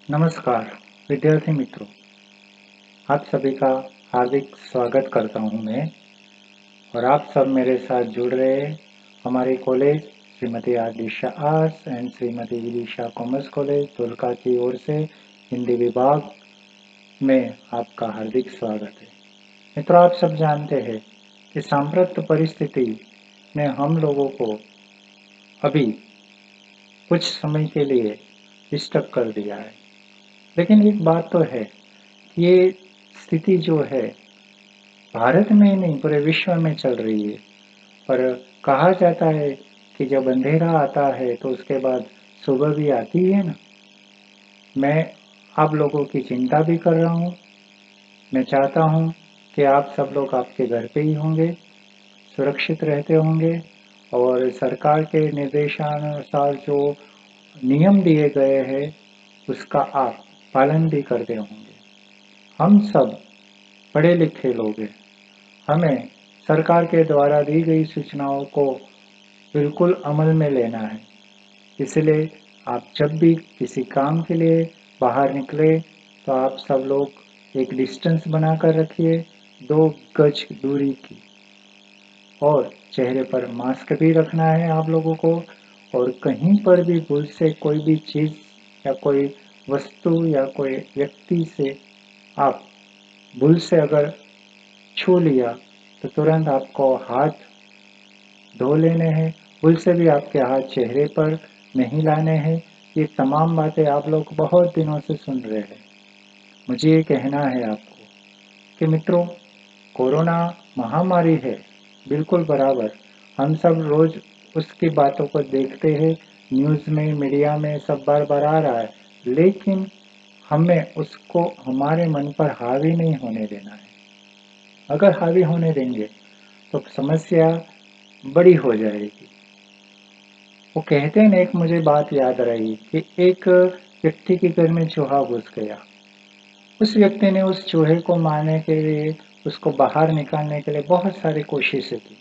नमस्कार विद्यार्थी मित्रों, आप सभी का हार्दिक स्वागत करता हूं मैं और आप सब मेरे साथ जुड़ रहे हैं हमारे college Shrimati Adisha arts and Shrimati Vidisha commerce college Dhulka की ओर से हिंदी विभाग में आपका हार्दिक स्वागत है। मित्रों, आप सब जानते हैं कि सांप्रत परिस्थिति ने हम लोगों को अभी कुछ समय के लिए डिस्टर्ब कर दिया है, लेकिन एक बात तो है, ये स्थिति जो है भारत में ही नहीं पूरे विश्व में चल रही है। पर कहा जाता है कि जब अंधेरा आता है तो उसके बाद सुबह भी आती है ना। मैं आप लोगों की चिंता भी कर रहा हूँ। मैं चाहता हूँ कि आप सब लोग आपके घर पे ही होंगे, सुरक्षित रहते होंगे और सरकार के निर्देशानुसार जो नियम दिए गए हैं उसका आप पालन भी करते होंगे। हम सब पढ़े लिखे लोग हैं, हमें सरकार के द्वारा दी गई सूचनाओं को बिल्कुल अमल में लेना है। इसलिए आप जब भी किसी काम के लिए बाहर निकले तो आप सब लोग एक डिस्टेंस बनाकर रखिए, 2 गज दूरी की, और चेहरे पर मास्क भी रखना है आप लोगों को। और कहीं पर भी भूल से कोई भी चीज़ या कोई वस्तु या कोई व्यक्ति से आप भूल से अगर छू लिया तो तुरंत आपको हाथ धो लेने हैं। भूल से भी आपके हाथ चेहरे पर नहीं लाने हैं। ये तमाम बातें आप लोग बहुत दिनों से सुन रहे हैं। मुझे ये कहना है आपको कि मित्रों, कोरोना महामारी है, बिल्कुल बराबर। हम सब रोज उसकी बातों को देखते हैं, न्यूज़ में, मीडिया में सब बार-बार आ रहा है, लेकिन हमें उसको हमारे मन पर हावी नहीं होने देना है। अगर हावी होने देंगे तो समस्या बड़ी हो जाएगी। वो कहते हैं ना, एक मुझे बात याद रही कि एक व्यक्ति के घर में चूहा घुस गया। उस व्यक्ति ने उस चूहे को मारने के लिए, उसको बाहर निकालने के लिए बहुत सारी कोशिशें की,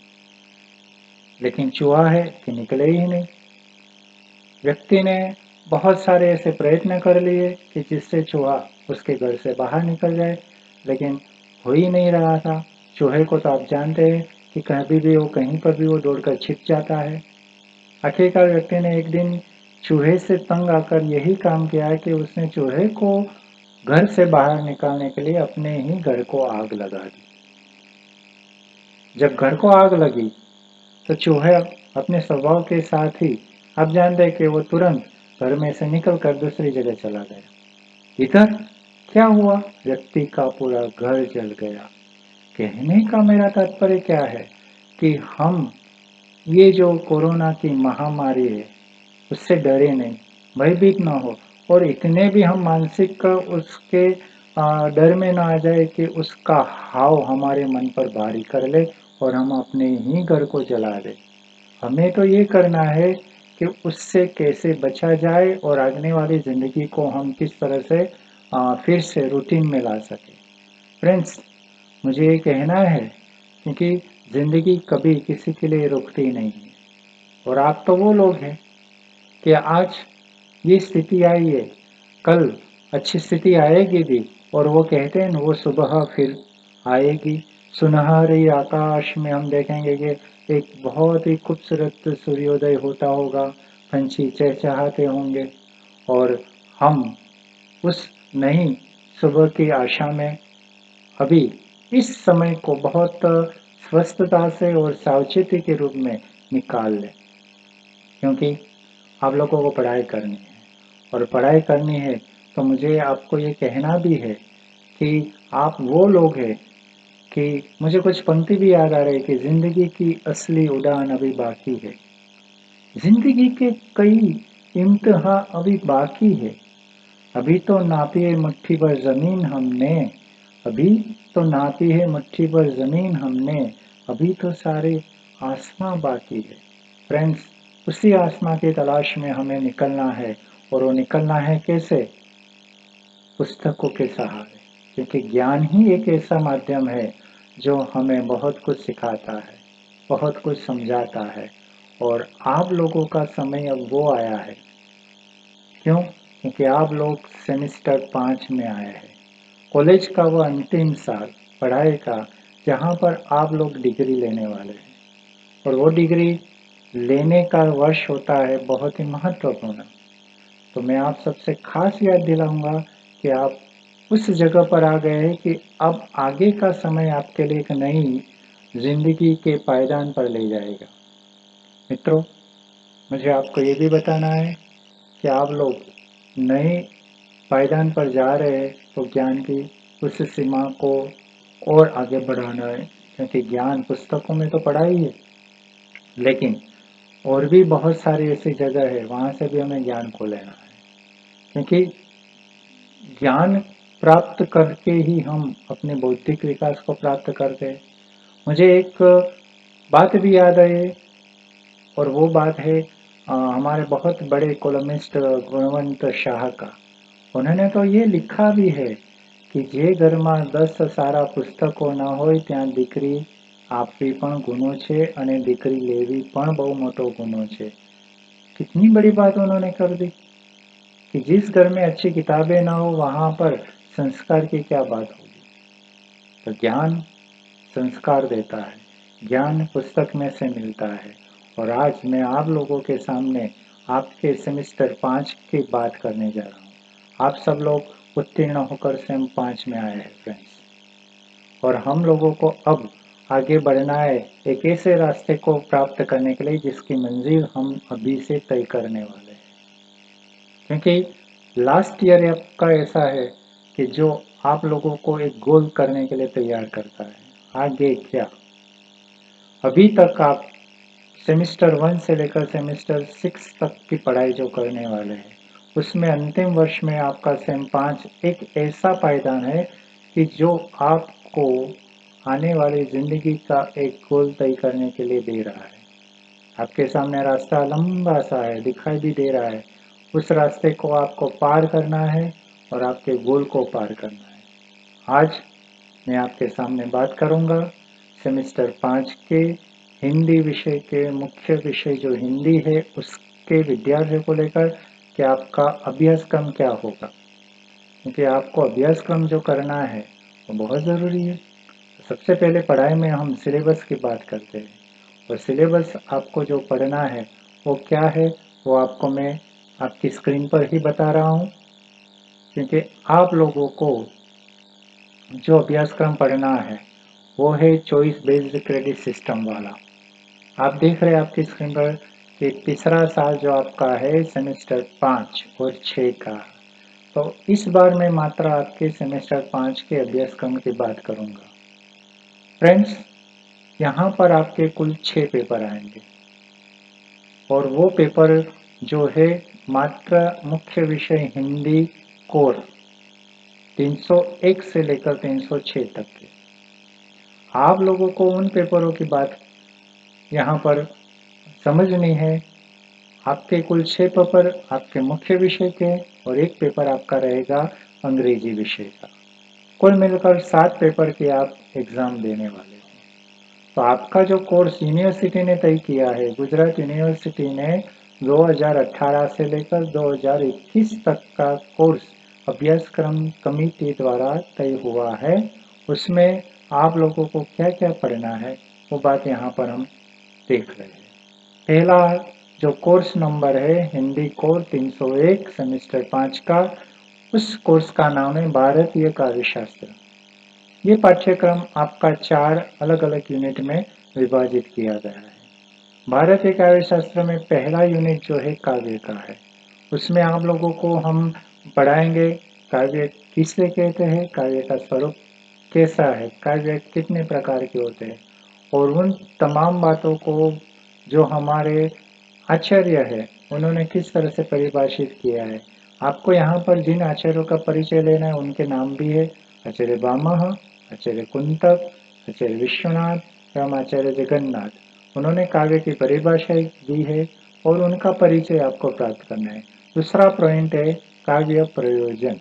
लेकिन चूहा है कि निकले ही नहीं। व्यक्ति ने बहुत सारे ऐसे प्रयत्न कर लिए कि जिससे चूहा उसके घर से बाहर निकल जाए, लेकिन हो ही नहीं रहा था। चूहे को तो आप जानते हैं कि कभी भी वो कहीं पर भी वो दौड़कर छिप जाता है। आखिरकार व्यक्ति ने एक दिन चूहे से तंग आकर यही काम किया कि उसने चूहे को घर से बाहर निकालने के लिए अपने ही घर को आग लगा दी। जब घर को आग लगी तो चूहे अपने स्वभाव के साथ ही, आप जानते हैं कि वो तुरंत घर में से निकलकर दूसरी जगह चला गया। इधर क्या हुआ, व्यक्ति का पूरा घर जल गया। कहने का मेरा तात्पर्य क्या है कि हम ये जो कोरोना की महामारी है उससे डरे नहीं, भयभीत ना हो, और इतने भी हम मानसिक उसके डर में ना आ जाए कि उसका हाव हमारे मन पर भारी कर ले और हम अपने ही घर को जला दें। हमें तो ये करना है कि उससे कैसे बचा जाए और आगे वाली ज़िंदगी को हम किस तरह से फिर से रूटीन में ला सकें। फ्रेंड्स, मुझे ये कहना है क्योंकि ज़िंदगी कभी किसी के लिए रुकती नहीं है, और आप तो वो लोग हैं कि आज ये स्थिति आई है, कल अच्छी स्थिति आएगी भी, और वो कहते हैं ना, वो सुबह फिर आएगी। सुनहरे आकाश में हम देखेंगे कि एक बहुत ही खूबसूरत सूर्योदय होता होगा, पंछी चहचहाते होंगे, और हम उस नई सुबह की आशा में अभी इस समय को बहुत स्वस्थता से और सावचेती के रूप में निकाल लें, क्योंकि आप लोगों को पढ़ाई करनी है, और पढ़ाई करनी है तो मुझे आपको ये कहना भी है कि आप वो लोग हैं कि मुझे कुछ पंक्ति भी याद आ रही है कि ज़िंदगी की असली उड़ान अभी बाकी है। ज़िंदगी के कई इम्तिहान अभी बाकी है। अभी तो नापी है मुट्ठी भर ज़मीन हमने, अभी तो नापी है मुट्ठी भर ज़मीन हमने, अभी तो सारे आसमां बाकी है। फ्रेंड्स, उसी आसमां की तलाश में हमें निकलना है, और वो निकलना है कैसे? पुस्तकों के सहारे, क्योंकि ज्ञान ही एक ऐसा माध्यम है जो हमें बहुत कुछ सिखाता है, बहुत कुछ समझाता है, और आप लोगों का समय अब वो आया है। क्यों? क्योंकि आप लोग सेमेस्टर 5 में आए हैं। कॉलेज का वो अंतिम साल पढ़ाई का, जहाँ पर आप लोग डिग्री लेने वाले हैं, और वो डिग्री लेने का वर्ष होता है बहुत ही महत्वपूर्ण। तो मैं आप सबसे खास याद दिलाऊंगा कि आप उस जगह पर आ गए हैं कि अब आगे का समय आपके लिए एक नई जिंदगी के पायदान पर ले जाएगा। मित्रों, मुझे आपको ये भी बताना है कि आप लोग नए पायदान पर जा रहे हैं, तो ज्ञान की उस सीमा को और आगे बढ़ाना है, क्योंकि ज्ञान पुस्तकों में तो पढ़ा ही है, लेकिन और भी बहुत सारी ऐसी जगह है, वहाँ से भी हमें ज्ञान को लेना है। क्योंकि ज्ञान प्राप्त करके ही हम अपने बौद्धिक विकास को प्राप्त करते हैं। मुझे एक बात भी याद आई, और वो बात है हमारे बहुत बड़े कॉलमिस्ट गुणवंत शाह का। उन्होंने तो ये लिखा भी है कि जे ઘરમાં 10 સારા પુસ્તકો ન હોય ત્યાં દીકરી આપવી પણ ગુનો છે અને દીકરી લેવી પણ બહુ મોટો ગુનો છે। कितनी बड़ी बात उन्होंने कर दी कि जिस घर में अच्छी किताबें ना हो वहां पर संस्कार की क्या बात होगी। तो ज्ञान संस्कार देता है, ज्ञान पुस्तक में से मिलता है। और आज मैं आप लोगों के सामने आपके सेमेस्टर 5 की बात करने जा रहा हूँ। आप सब लोग उत्तीर्ण होकर सेम 5 में आए हैं फ्रेंड्स, और हम लोगों को अब आगे बढ़ना है एक ऐसे रास्ते को प्राप्त करने के लिए जिसकी मंजिल हम अभी से तय करने वाले हैं। क्योंकि लास्ट ईयर आपका ऐसा है कि जो आप लोगों को एक गोल करने के लिए तैयार करता है। आगे क्या, अभी तक आप सेमेस्टर 1 से लेकर सेमेस्टर 6 तक की पढ़ाई जो करने वाले हैं, उसमें अंतिम वर्ष में आपका सेम 5 एक ऐसा पायदान है कि जो आपको आने वाली जिंदगी का एक गोल तय करने के लिए दे रहा है। आपके सामने रास्ता लंबा सा है, दिखाई भी दे रहा है। उस रास्ते को आपको पार करना है और आपके गोल को पार करना है। आज मैं आपके सामने बात करूंगा सेमेस्टर 5 के हिंदी विषय के मुख्य विषय जो हिंदी है उसके विद्यार्थियों को लेकर कि आपका अभ्यासक्रम क्या होगा। क्योंकि आपको अभ्यासक्रम जो करना है वो बहुत ज़रूरी है। सबसे पहले पढ़ाई में हम सिलेबस की बात करते हैं, और सिलेबस आपको जो पढ़ना है वो क्या है, वो आपको मैं आपकी स्क्रीन पर ही बता रहा हूँ। क्योंकि आप लोगों को जो अभ्यासक्रम पढ़ना है वो है चॉइस बेस्ड क्रेडिट सिस्टम वाला। आप देख रहे हैं आपकी स्क्रीन पर कि तीसरा साल जो आपका है सेमेस्टर 5 और 6 का। तो इस बार मैं मात्र आपके सेमेस्टर 5 के अभ्यासक्रम की बात करूंगा। फ्रेंड्स, यहाँ पर आपके कुल 6 पेपर आएंगे, और वो पेपर जो है मात्र मुख्य विषय हिंदी कोर 301 से लेकर 306 तक के। आप लोगों को उन पेपरों की बात यहाँ पर समझनी है। आपके कुल 6 पेपर आपके मुख्य विषय के, और एक पेपर आपका रहेगा अंग्रेजी विषय का। कुल मिलकर 7 पेपर के आप एग्जाम देने वाले हो। तो आपका जो कोर्स यूनिवर्सिटी ने तय किया है, गुजरात यूनिवर्सिटी ने 2018 से लेकर 2021 तक का कोर्स अभ्यासक्रम कमेटी द्वारा तय हुआ है। उसमें आप लोगों को क्या क्या पढ़ना है वो बात यहाँ पर हम देख रहे हैं। पहला जो कोर्स नंबर है हिंदी कोर 301 सेमेस्टर 5 का, उस कोर्स का नाम है भारतीय काव्यशास्त्र। ये पाठ्यक्रम आपका 4 अलग अलग यूनिट में विभाजित किया गया है। भारतीय काव्यशास्त्र में पहला यूनिट जो है काव्य का है। उसमें आप लोगों को हम पढ़ाएंगे काव्य किसे कहते हैं, काव्य का स्वरूप कैसा है, काव्य कितने प्रकार के होते हैं, और उन तमाम बातों को जो हमारे आचार्य है उन्होंने किस तरह से परिभाषित किया है। आपको यहाँ पर जिन आचार्यों का परिचय लेना है उनके नाम भी है, आचार्य भामह, आचार्य कुंतक, आचार्य विश्वनाथ एवं आचार्य जगन्नाथ। उन्होंने काव्य की परिभाषा दी है और उनका परिचय आपको प्राप्त करना है। दूसरा पॉइंट है काव्य प्रयोजन।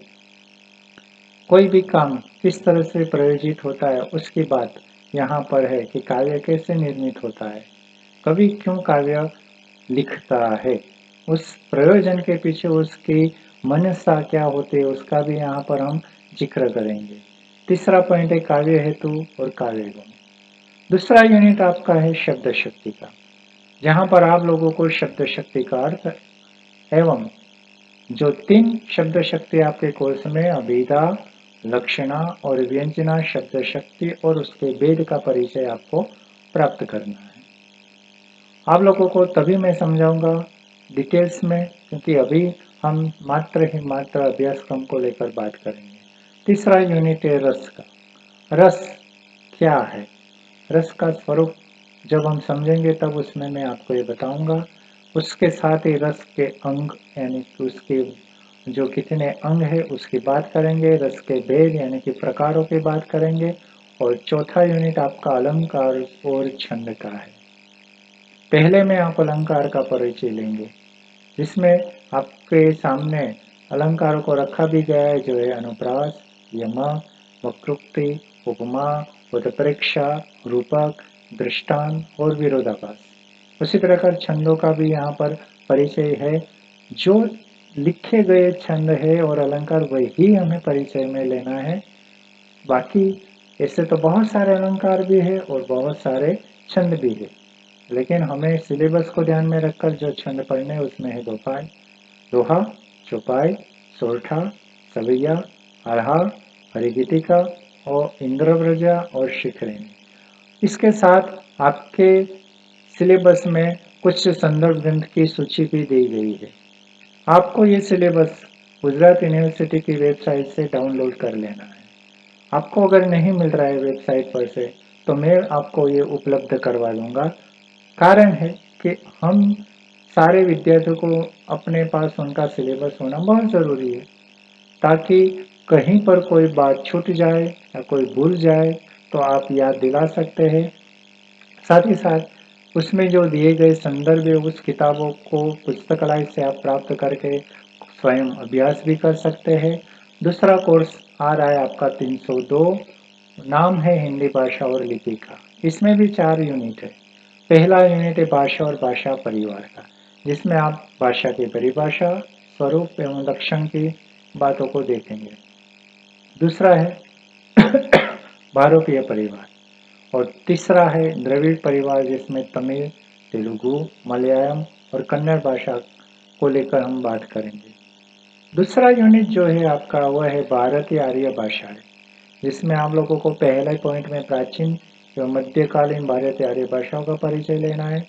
कोई भी काम किस तरह से प्रयोजित होता है उसकी बात यहाँ पर है कि काव्य कैसे निर्मित होता है, कवि क्यों काव्य लिखता है, उस प्रयोजन के पीछे उसकी मनसा क्या होते हैं उसका भी यहाँ पर हम जिक्र करेंगे। तीसरा पॉइंट है काव्य हेतु और काव्य गुण। दूसरा यूनिट आपका है शब्द शक्ति का, जहाँ पर आप लोगों को शब्द शक्ति का अर्थ एवं जो 3 शब्द शक्ति आपके कोर्स में अभिधा, लक्षणा और व्यंजना शब्द शक्ति और उसके भेद का परिचय आपको प्राप्त करना है। आप लोगों को तभी मैं समझाऊंगा डिटेल्स में, क्योंकि अभी हम मात्र अभ्यासक्रम को लेकर बात करेंगे। तीसरा यूनिट है रस का। रस क्या है, रस का स्वरूप जब हम समझेंगे तब उसमें मैं आपको ये बताऊंगा। उसके साथ ही रस के अंग यानी कि उसके जो कितने अंग है उसकी बात करेंगे, रस के भेद यानी कि प्रकारों की बात करेंगे, और चौथा यूनिट आपका अलंकार और छंद का है। पहले में आप अलंकार का परिचय लेंगे, जिसमें आपके सामने अलंकारों को रखा भी गया है, जो है अनुप्रास, यमक, वक्रोक्ति, उपमा, उत्प्रेक्षा, रूपक, दृष्टांत और विरोधाभास। उसी प्रकार छंदों का भी यहाँ पर परिचय है। जो लिखे गए छंद है और अलंकार वही हमें परिचय में लेना है। बाकी ऐसे तो बहुत सारे अलंकार भी है और बहुत सारे छंद भी है, लेकिन हमें सिलेबस को ध्यान में रखकर जो छंद पढ़ने हैं उसमें है दोहा, चौपाई, सोरठा, सवैया, आल्हा, हरिगीतिका और इंद्रव्रजा और शिखरिणी। इसके साथ आपके सिलेबस में कुछ संदर्भ ग्रंथ की सूची भी दी गई है। आपको ये सिलेबस गुजरात यूनिवर्सिटी की वेबसाइट से डाउनलोड कर लेना है। आपको अगर नहीं मिल रहा है वेबसाइट पर से, तो मैं आपको ये उपलब्ध करवा दूंगा। कारण है कि हम सारे विद्यार्थियों को अपने पास उनका सिलेबस होना बहुत ज़रूरी है, ताकि कहीं पर कोई बात छूट जाए या कोई भूल जाए तो आप याद दिला सकते हैं। साथ ही साथ उसमें जो दिए गए संदर्भ है उस किताबों को पुस्तकालय से आप प्राप्त करके स्वयं अभ्यास भी कर सकते हैं। दूसरा कोर्स आ रहा है आपका 302, नाम है हिंदी भाषा और लिपि का। इसमें भी 4 यूनिट है। पहला यूनिट है भाषा और भाषा परिवार का, जिसमें आप भाषा की परिभाषा, स्वरूप एवं लक्षण की बातों को देखेंगे। दूसरा है भारतीय परिवार, और तीसरा है द्रविड़ परिवार, जिसमें तमिल, तेलुगु, मलयालम और कन्नड़ भाषा को लेकर हम बात करेंगे। दूसरा यूनिट जो है आपका वह है भारतीय आर्य भाषा है, जिसमें आप लोगों को पहले पॉइंट में प्राचीन एवं मध्यकालीन भारतीय आर्य भाषाओं का परिचय लेना है।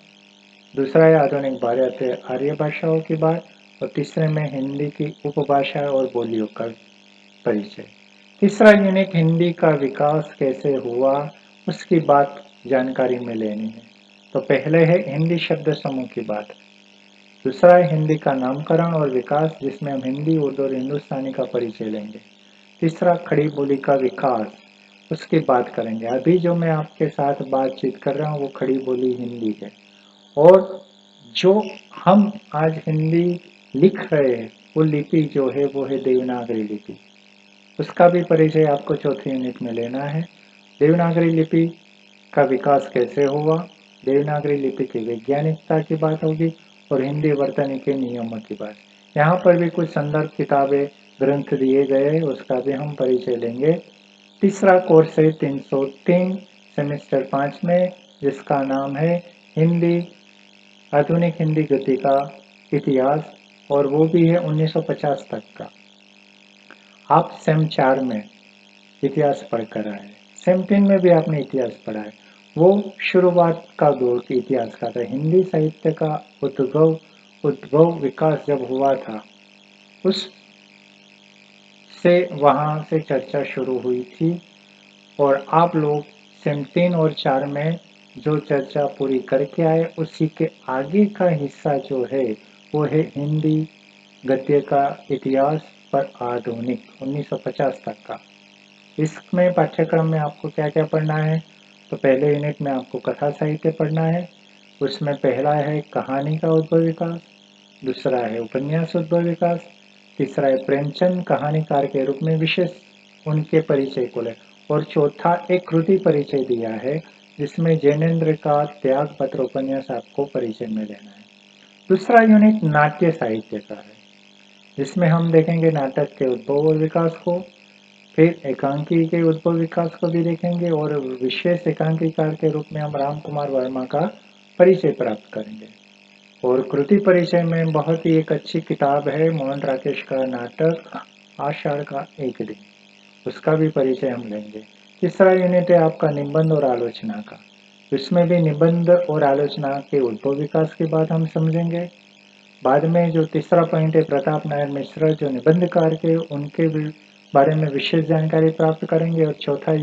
दूसरा है आधुनिक भारतीय आर्य भाषाओं की बात, और तीसरे में हिंदी की उपभाषा और बोलियों का परिचय। तीसरा यूनिट हिंदी का विकास कैसे हुआ उसकी बात जानकारी में लेनी है। तो पहले है हिंदी शब्द समूह की बात। दूसरा है हिंदी का नामकरण और विकास, जिसमें हम हिंदी, उर्दू और हिंदुस्तानी का परिचय लेंगे। तीसरा खड़ी बोली का विकास, उसकी बात करेंगे। अभी जो मैं आपके साथ बातचीत कर रहा हूँ वो खड़ी बोली हिंदी है, और जो हम आज हिंदी लिख रहे हैं वो लिपि जो है वो है देवनागरी लिपि। उसका भी परिचय आपको चौथे यूनिट में लेना है। देवनागरी लिपि का विकास कैसे हुआ, देवनागरी लिपि की वैज्ञानिकता की बात होगी, और हिंदी वर्तनी के नियमों की बात। यहाँ पर भी कुछ संदर्भ किताबें, ग्रंथ दिए गए हैं, उसका भी हम परिचय लेंगे। तीसरा कोर्स है 303 सेमेस्टर 5 में, जिसका नाम है हिंदी, आधुनिक हिंदी गद्य का इतिहास, और वो भी है 1950 तक का। आप सेम 4 में इतिहास पढ़कर आए, सेम 3 में भी आपने इतिहास पढ़ा है। वो शुरुआत का दौर की इतिहास का था, हिंदी साहित्य का उद्भव विकास जब हुआ था, उस से वहाँ से चर्चा शुरू हुई थी। और आप लोग सेम 3 और 4 में जो चर्चा पूरी करके आए, उसी के आगे का हिस्सा जो है वो है हिंदी गद्य का इतिहास पर आधुनिक 1950 तक का। इसमें पाठ्यक्रम में आपको क्या क्या पढ़ना है, तो पहले यूनिट में आपको कथा साहित्य पढ़ना है। उसमें पहला है कहानी का उद्भव विकास, दूसरा है उपन्यास उद्भव विकास, तीसरा है प्रेमचंद कहानीकार के रूप में विशेष उनके परिचय को ले, और चौथा एक कृति परिचय दिया है, जिसमें जैनेन्द्र का त्याग पत्र उपन्यास आपको परिचय में लेना है। दूसरा यूनिट नाट्य साहित्य का है। जिसमें हम देखेंगे नाटक के उद्भव और विकास को, फिर एकांकी के उद्भव विकास को भी देखेंगे और विशेष एकांकीकार के रूप में हम राम कुमार वर्मा का परिचय प्राप्त करेंगे। और कृति परिचय में बहुत ही एक अच्छी किताब है मोहन राकेश का नाटक आषाढ़ का एक दिन, उसका भी परिचय हम लेंगे। तीसरा यूनिट है आपका निबंध और आलोचना का, इसमें भी निबंध और आलोचना के उद्भव विकास की बात हम समझेंगे। बाद में जो तीसरा पॉइंट है प्रताप नारायण मिश्र जो निबंधकार के उनके बारे में विशेष जानकारी प्राप्त करेंगे। और चौथा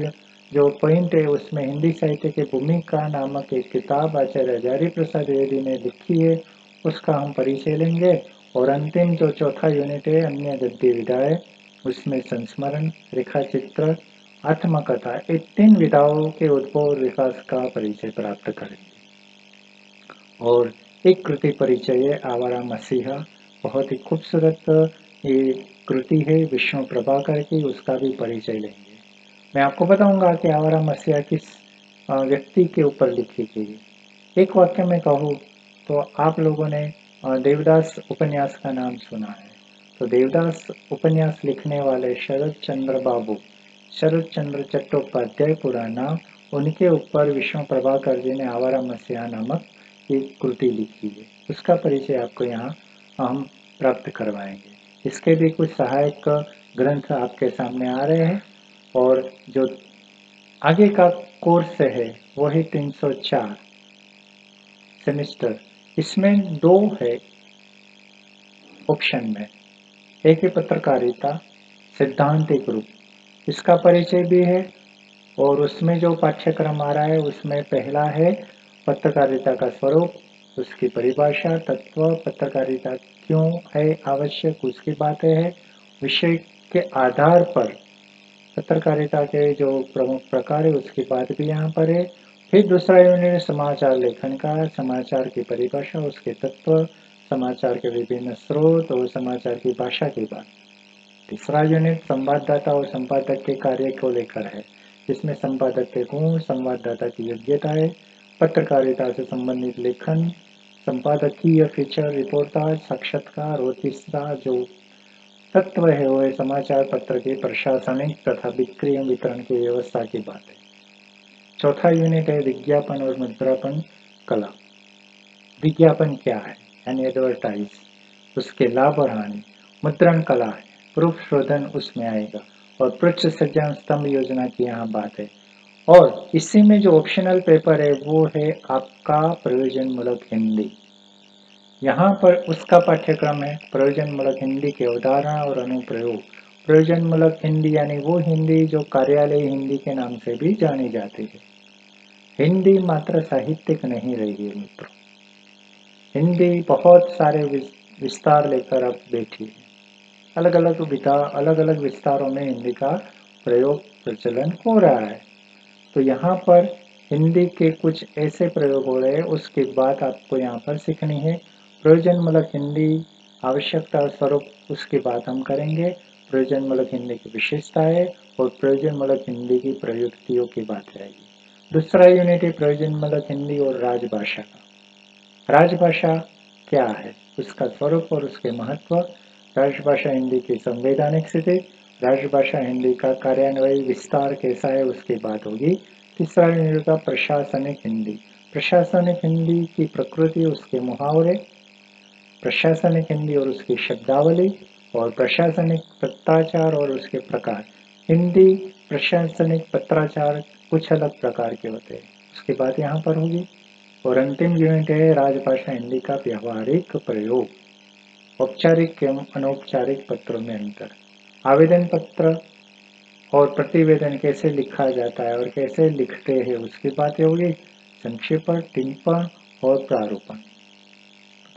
जो पॉइंट है उसमें हिंदी साहित्य की भूमिका नामक एक किताब आचार्य हजारी प्रसाद द्विवेदी ने लिखी है, उसका हम परिचय लेंगे। और अंतिम जो चौथा यूनिट है अन्य गद्य विधाएं, उसमें संस्मरण, रेखाचित्र, आत्मकथा, ये 3 विधाओं के उद्भव और विकास का परिचय प्राप्त करेंगे। और एक कृति परिचय है आवारा मसीहा, बहुत ही खूबसूरत ये कृति है विष्णु प्रभाकर की, उसका भी परिचय लेंगे। मैं आपको बताऊंगा कि आवारा मसीहा किस व्यक्ति के ऊपर लिखी गई है। एक वाक्य में कहूँ तो आप लोगों ने देवदास उपन्यास का नाम सुना है, तो देवदास उपन्यास लिखने वाले शरद चंद्र चट्टोपाध्याय पूरा नाम, उनके ऊपर विष्णु प्रभाकर जी ने आवारा मसीहा नामक एक कृति लिखी है, उसका परिचय आपको यहाँ हम प्राप्त करवाएंगे। इसके भी कुछ सहायक ग्रंथ आपके सामने आ रहे हैं। और जो आगे का कोर्स है वो है 304 सेमिस्टर, इसमें 2 है ऑप्शन में, एक है पत्रकारिता सिद्धांतिक रूप, इसका परिचय भी है। और उसमें जो पाठ्यक्रम आ रहा है उसमें पहला है पत्रकारिता का स्वरूप, उसकी परिभाषा, तत्व, पत्रकारिता क्यों है आवश्यक उसकी बातें है, विषय के आधार पर पत्रकारिता के जो प्रमुख प्रकार है उसकी बात भी यहाँ पर है। फिर दूसरा यूनिट समाचार लेखन का, समाचार की परिभाषा, उसके तत्व, समाचार के विभिन्न स्रोत और समाचार की भाषा की बात। तीसरा यूनिट संवाददाता और संपादक के कार्य को लेकर है, जिसमें संपादक के गुण, संवाददाता की योग्यताएं, पत्रकारिता से संबंधित लेखन, संपादकीय फीचर, रिपोर्टाज, साक्षात्कार। और तीसरा जो तत्व है वो है समाचार पत्र के प्रशासनिक तथा बिक्री वितरण की व्यवस्था की बात है। चौथा यूनिट है विज्ञापन और मुद्रापन कला। विज्ञापन क्या है यानी एडवर्टाइज, उसके लाभ और हानि, मुद्रण कला है, प्रूफ शोधन उसमें आएगा, और पृष्ठ सज्जन स्तंभ योजना की यहाँ बात है। और इसी में जो ऑप्शनल पेपर है वो है आपका प्रयोजनमूलक हिंदी, यहाँ पर उसका पाठ्यक्रम है प्रयोजनमूलक हिंदी के उदाहरण और अनुप्रयोग। प्रयोजनमूलक हिंदी यानी वो हिंदी जो कार्यालय हिंदी के नाम से भी जानी जाती है। हिंदी मात्र साहित्यिक नहीं रही है मित्रों, हिंदी बहुत सारे विस्तार लेकर अब बैठी है। अलग अलग विस्तारों में हिंदी का प्रयोग प्रचलन हो रहा है। तो यहाँ पर हिंदी के कुछ ऐसे प्रयोग हो रहे हैं, उसकी बात आपको यहाँ पर सीखनी है। प्रयोजनमूलक हिंदी आवश्यकता और स्वरूप उसकी बात हम करेंगे, प्रयोजनमूलक हिंदी की विशेषताएं और प्रयोजनमूलक हिंदी की प्रयुक्तियों की बात आएगी। दूसरा यूनिट है प्रयोजनमूलक हिंदी और राजभाषा का। राजभाषा क्या है, उसका स्वरूप और उसके महत्व, राजभाषा हिंदी की संवैधानिक स्थिति, राजभाषा हिंदी का कार्यान्वयी विस्तार कैसा है उसकी बात होगी। तीसरा यूनिट का प्रशासनिक हिंदी, प्रशासनिक हिंदी की प्रकृति, उसके मुहावरे, प्रशासनिक हिंदी और उसकी शब्दावली, और प्रशासनिक पत्राचार और उसके प्रकार। हिंदी प्रशासनिक पत्राचार कुछ अलग प्रकार के होते हैं, उसकी बात यहाँ पर होगी। और अंतिम यूनिट है राजभाषा हिंदी का व्यवहारिक प्रयोग, औपचारिक एवं अनौपचारिक पत्रों में अंतर, आवेदन पत्र और प्रतिवेदन कैसे लिखा जाता है और कैसे लिखते हैं उसकी बातें होगी, संक्षेपण, टिप्पण और प्रारूपण।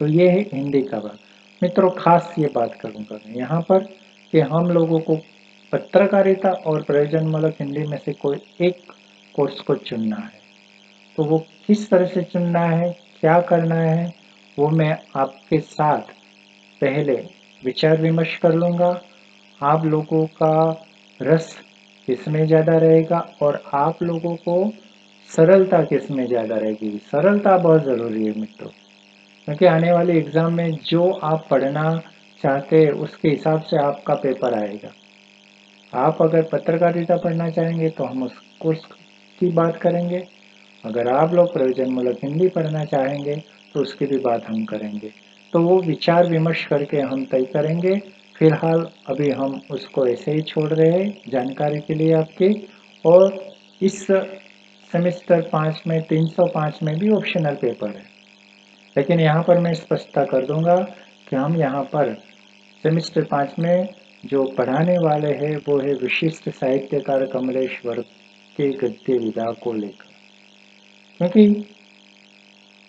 तो ये है हिंदी का भाग। मित्रों खास ये बात करूंगा मैं यहाँ पर कि हम लोगों को पत्रकारिता और प्रयोजनमूलक हिंदी में से कोई एक कोर्स को चुनना है, तो वो किस तरह से चुनना है, क्या करना है, वो मैं आपके साथ पहले विचार विमर्श कर लूँगा। आप लोगों का रस किसमें ज़्यादा रहेगा और आप लोगों को सरलता किसमें ज़्यादा रहेगी। सरलता बहुत ज़रूरी है मित्रों, क्योंकि आने वाले एग्ज़ाम में जो आप पढ़ना चाहते हैं उसके हिसाब से आपका पेपर आएगा। आप अगर पत्रकारिता पढ़ना चाहेंगे तो हम उस कोर्स की बात करेंगे। अगर आप लोग प्रयोजनमूलक हिंदी पढ़ना चाहेंगे तो उसकी भी बात हम करेंगे। तो वो विचार विमर्श करके हम तय करेंगे। फिलहाल अभी हम उसको ऐसे ही छोड़ रहे हैं जानकारी के लिए आपकी। और इस सेमेस्टर 5 में 305 में भी ऑप्शनल पेपर है, लेकिन यहाँ पर मैं स्पष्टता कर दूंगा कि हम यहाँ पर सेमेस्टर 5 में जो पढ़ाने वाले हैं वो है विशिष्ट साहित्यकार कमलेश्वर के गद्य विधा को लेकर, क्योंकि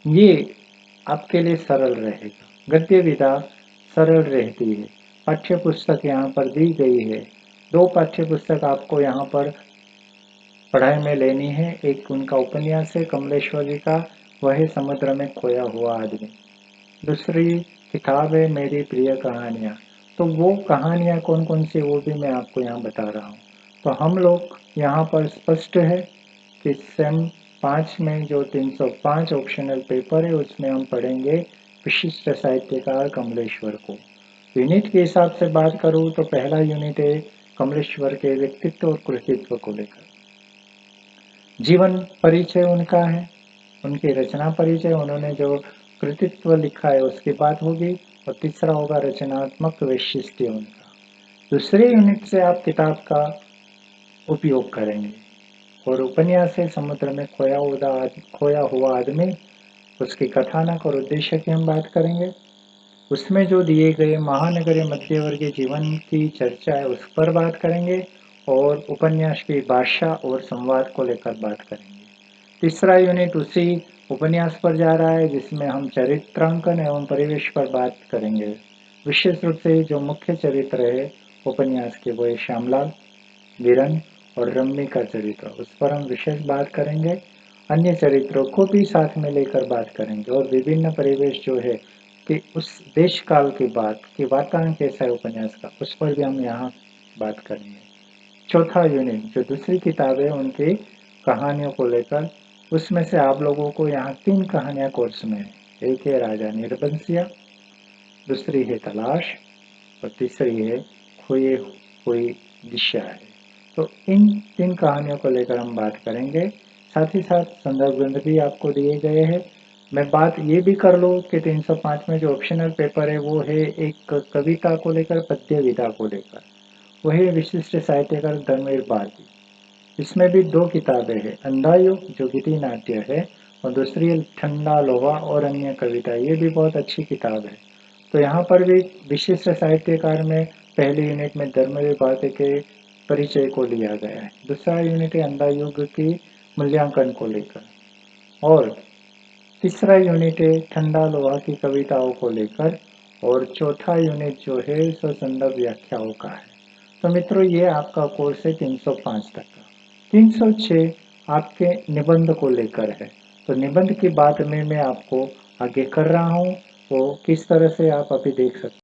ये आपके लिए सरल रहेगा। गद्य विधा सरल रहती है। पाठ्य पुस्तक यहाँ पर दी गई है। 2 पाठ्य पुस्तक आपको यहाँ पर पढ़ाई में लेनी है। एक उनका उपन्यास है कमलेश्वर जी का, वह है समुद्र में खोया हुआ आदमी। दूसरी किताब है मेरी प्रिय कहानियाँ। तो वो कहानियाँ कौन कौन सी वो भी मैं आपको यहाँ बता रहा हूँ। तो हम लोग यहाँ पर स्पष्ट है कि सेम 5 में जो 305 ऑप्शनल पेपर है उसमें हम पढ़ेंगे विशिष्ट साहित्यकार कमलेश्वर को। यूनिट के हिसाब से बात करूँ तो पहला यूनिट है कमलेश्वर के व्यक्तित्व और कृतित्व को लेकर। जीवन परिचय उनका है, उनकी रचना परिचय, उन्होंने जो कृतित्व लिखा है उसकी बात होगी। और तीसरा होगा रचनात्मक वैशिष्ट्य उनका। दूसरे यूनिट से आप किताब का उपयोग करेंगे। और उपन्यास है समुद्र में खोया हुआ आदमी, उसके कथानक और उद्देश्य की हम बात करेंगे। उसमें जो दिए गए महानगरीय मध्यवर्गीय जीवन की चर्चा है उस पर बात करेंगे। और उपन्यास की भाषा और संवाद को लेकर बात करेंगे। तीसरा यूनिट उसी उपन्यास पर जा रहा है जिसमें हम चरित्रांकन एवं परिवेश पर बात करेंगे। विशेष रूप से जो मुख्य चरित्र है उपन्यास के वो है श्यामलाल, वीरन और रम्मी का चरित्र, उस पर हम विशेष बात करेंगे। अन्य चरित्रों को भी साथ में लेकर बात करेंगे। और विभिन्न परिवेश जो है कि उस देश काल की बात कि वातावरण कैसा है उपन्यास का, उस पर भी हम यहाँ बात करेंगे। चौथा यूनिट जो दूसरी किताब है उनकी कहानियों को लेकर, उसमें से आप लोगों को यहाँ 3 कहानियाँ कोर्स में है। एक है राजा नीरबंसिया, दूसरी है तलाश और तीसरी है खोई हुई दिशा है। तो इन 3 कहानियों को लेकर हम बात करेंगे। साथ ही साथ संदर्भ ग्रंथ भी आपको दिए गए हैं। मैं बात ये भी कर लूँ कि 305 में जो ऑप्शनल पेपर है वो है एक कविता को लेकर, पद्य विधा को लेकर। वही विशिष्ट साहित्यकार धर्मवीर भारती। इसमें भी 2 किताबें हैं, अंधा युग जो गीति नाट्य है और दूसरी है ठंडा लोहा और अन्य कविता। ये भी बहुत अच्छी किताब है। तो यहाँ पर भी विशिष्ट साहित्यकार में पहले यूनिट में धर्मवीर भारती के परिचय को लिया गया है। दूसरा यूनिट है अंधा युग की मूल्यांकन को लेकर। और तीसरा यूनिट है ठंडा लोहा की कविताओं को लेकर। और चौथा यूनिट जो है सो संदर्भ व्याख्याओं का है। तो मित्रों ये आपका कोर्स है 305 तक का। 306 आपके निबंध को लेकर है। तो निबंध की बात में मैं आपको आगे कर रहा हूँ, वो किस तरह से आप अभी देख सकते हैं।